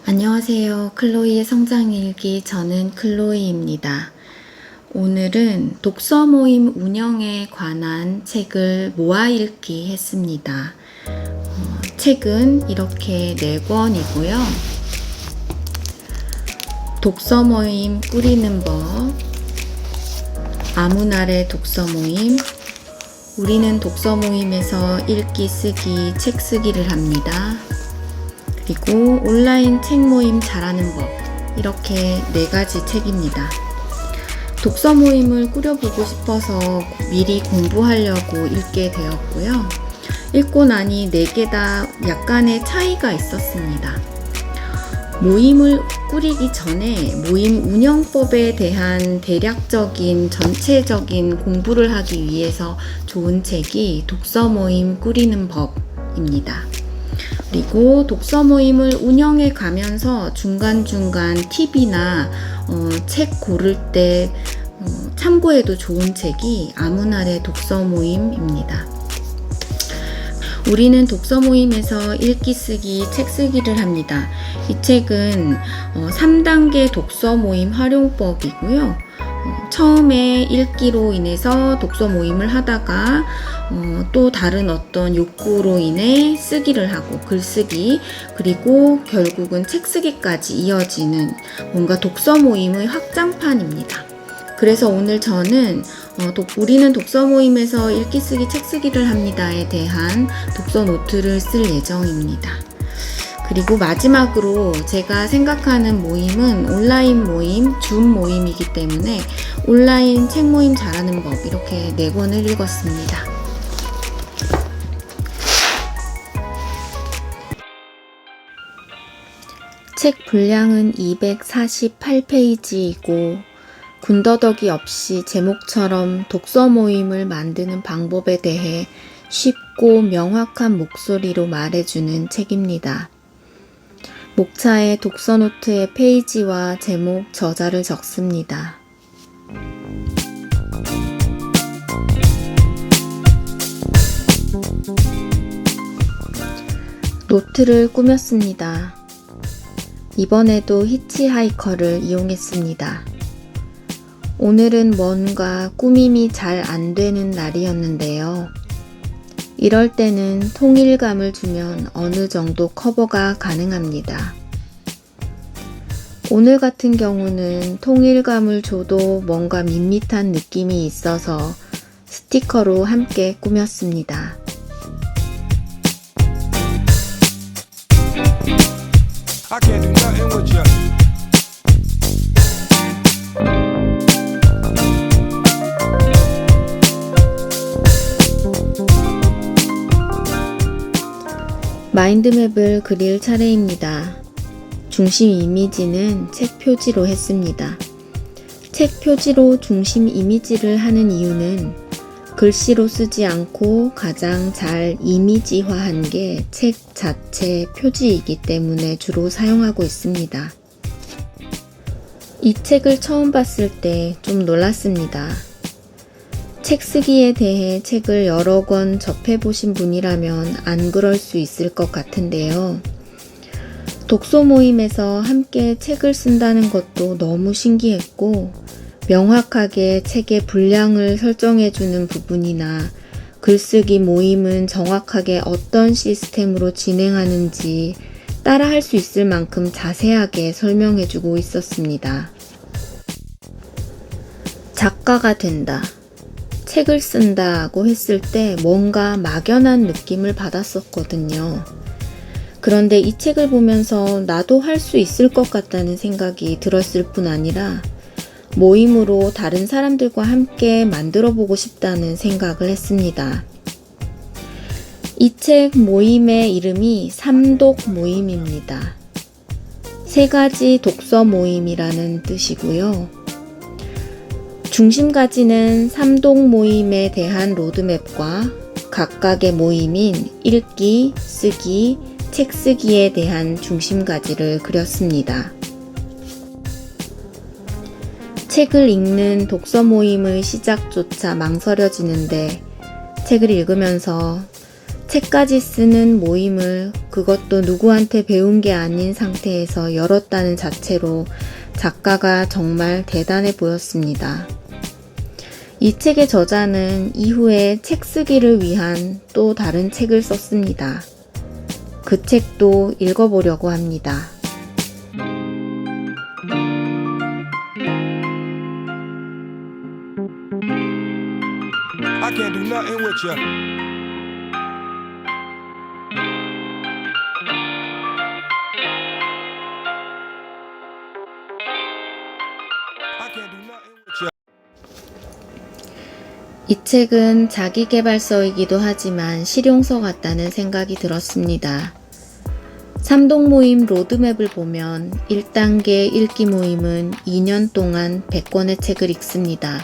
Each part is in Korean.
안녕하세요. 클로이의 성장일기, 저는 클로이입니다. 오늘은 독서 모임 운영에 관한 책을 모아 읽기 했습니다. 책은 이렇게 4권이고요. 독서 모임 꾸리는 법, 아무날의 독서 모임, 우리는 독서 모임에서 읽기, 쓰기, 책 쓰기를 합니다. 그리고 온라인 책 모임 잘하는 법, 이렇게 4가지 책입니다. 독서 모임을 꾸려보고 싶어서 미리 공부하려고 읽게 되었고요. 읽고 나니 4개 다 약간의 차이가 있었습니다. 모임을 꾸리기 전에 모임 운영법에 대한 대략적인 전체적인 공부를 하기 위해서 좋은 책이 독서 모임 꾸리는 법입니다. 그리고 독서 모임을 운영해 가면서 중간중간 팁이나 책 고를 때 참고해도 좋은 책이 아무날의 독서 모임입니다. 우리는 독서 모임에서 읽기, 쓰기, 책 쓰기를 합니다. 이 책은 3단계 독서 모임 활용법이고요. 처음에 읽기로 인해서 독서 모임을 하다가 또 다른 어떤 욕구로 인해 쓰기를 하고 글쓰기, 그리고 결국은 책 쓰기까지 이어지는 뭔가 독서 모임의 확장판입니다. 그래서 오늘 저는 우리는 독서 모임에서 읽기, 쓰기, 책 쓰기를 합니다에 대한 독서 노트를 쓸 예정입니다. 그리고 마지막으로 제가 생각하는 모임은 온라인 모임, 줌 모임이기 때문에 온라인 책 모임 잘하는 법, 이렇게 4권을 읽었습니다. 책 분량은 248페이지이고 군더더기 없이 제목처럼 독서 모임을 만드는 방법에 대해 쉽고 명확한 목소리로 말해주는 책입니다. 목차에 독서 노트의 페이지와 제목, 저자를 적습니다. 노트를 꾸몄습니다. 이번에도 히치하이커를 이용했습니다. 오늘은 뭔가 꾸밈이 잘 안 되는 날이었는데요. 이럴 때는 통일감을 주면 어느 정도 커버가 가능합니다. 오늘 같은 경우는 통일감을 줘도 뭔가 밋밋한 느낌이 있어서 스티커로 함께 꾸몄습니다. I can't do nothing with you. 마인드맵을 그릴 차례입니다. 중심 이미지는 책 표지로 했습니다. 책 표지로 중심 이미지를 하는 이유는 글씨로 쓰지 않고 가장 잘 이미지화한 게 책 자체 표지이기 때문에 주로 사용하고 있습니다. 이 책을 처음 봤을 때 좀 놀랐습니다. 책 쓰기에 대해 책을 여러 권 접해보신 분이라면 안 그럴 수 있을 것 같은데요. 독서 모임에서 함께 책을 쓴다는 것도 너무 신기했고, 명확하게 책의 분량을 설정해주는 부분이나 글쓰기 모임은 정확하게 어떤 시스템으로 진행하는지 따라할 수 있을 만큼 자세하게 설명해주고 있었습니다. 작가가 된다, 책을 쓴다고 했을 때 뭔가 막연한 느낌을 받았었거든요. 그런데 이 책을 보면서 나도 할 수 있을 것 같다는 생각이 들었을 뿐 아니라 모임으로 다른 사람들과 함께 만들어 보고 싶다는 생각을 했습니다. 이 책 모임의 이름이 삼독 모임입니다. 3가지 독서 모임이라는 뜻이고요. 중심 가지는 삼독 모임에 대한 로드맵과 각각의 모임인 읽기, 쓰기, 책 쓰기에 대한 중심 가지를 그렸습니다. 책을 읽는 독서 모임의 시작조차 망설여지는데 책을 읽으면서 책까지 쓰는 모임을 그것도 누구한테 배운 게 아닌 상태에서 열었다는 자체로 작가가 정말 대단해 보였습니다. 이 책의 저자는 이후에 책 쓰기를 위한 또 다른 책을 썼습니다. 그 책도 읽어보려고 합니다. I can't do nothing with you. I can't do nothing with you. 이 책은 자기계발서이기도 하지만 실용서 같다는 생각이 들었습니다. 3동 모임 로드맵을 보면 1단계 읽기 모임은 2년 동안 100권의 책을 읽습니다.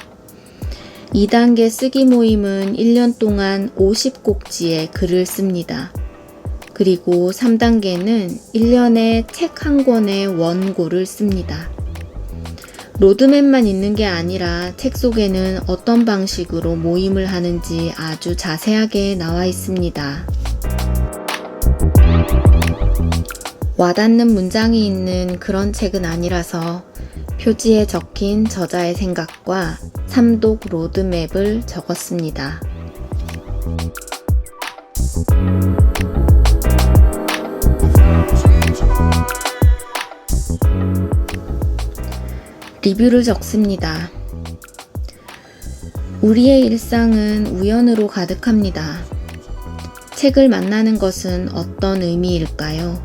2단계 쓰기 모임은 1년 동안 50꼭지의 글을 씁니다. 그리고 3단계는 1년에 책 한 권의 원고를 씁니다. 로드맵만 있는 게 아니라 책 속에는 어떤 방식으로 모임을 하는지 아주 자세하게 나와 있습니다. 와닿는 문장이 있는 그런 책은 아니라서 표지에 적힌 저자의 생각과 삼독 로드맵을 적었습니다. 리뷰를 적습니다. 우리의 일상은 우연으로 가득합니다. 책을 만나는 것은 어떤 의미일까요?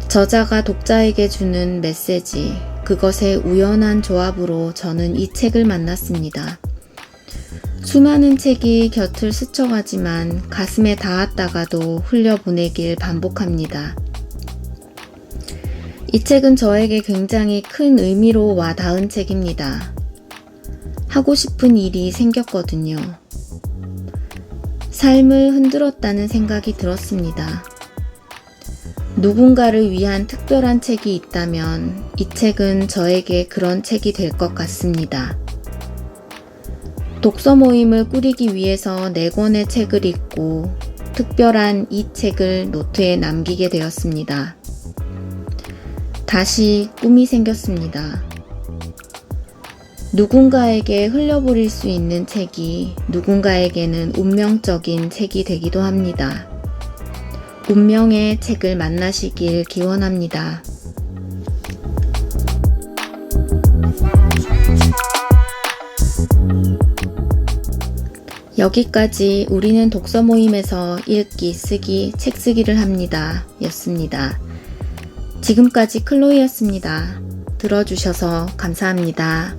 저자가 독자에게 주는 메시지, 그것의 우연한 조합으로 저는 이 책을 만났습니다. 수많은 책이 곁을 스쳐가지만 가슴에 닿았다가도 흘려보내길 반복합니다. 이 책은 저에게 굉장히 큰 의미로 와 닿은 책입니다. 하고 싶은 일이 생겼거든요. 삶을 흔들었다는 생각이 들었습니다. 누군가를 위한 특별한 책이 있다면 이 책은 저에게 그런 책이 될 것 같습니다. 독서 모임을 꾸리기 위해서 4권의 책을 읽고 특별한 이 책을 노트에 남기게 되었습니다. 다시 꿈이 생겼습니다. 누군가에게 흘려버릴 수 있는 책이 누군가에게는 운명적인 책이 되기도 합니다. 운명의 책을 만나시길 기원합니다. 여기까지 우리는 독서 모임에서 읽기, 쓰기, 책 쓰기를 합니다. 였습니다. 지금까지 클로이였습니다. 들어주셔서 감사합니다.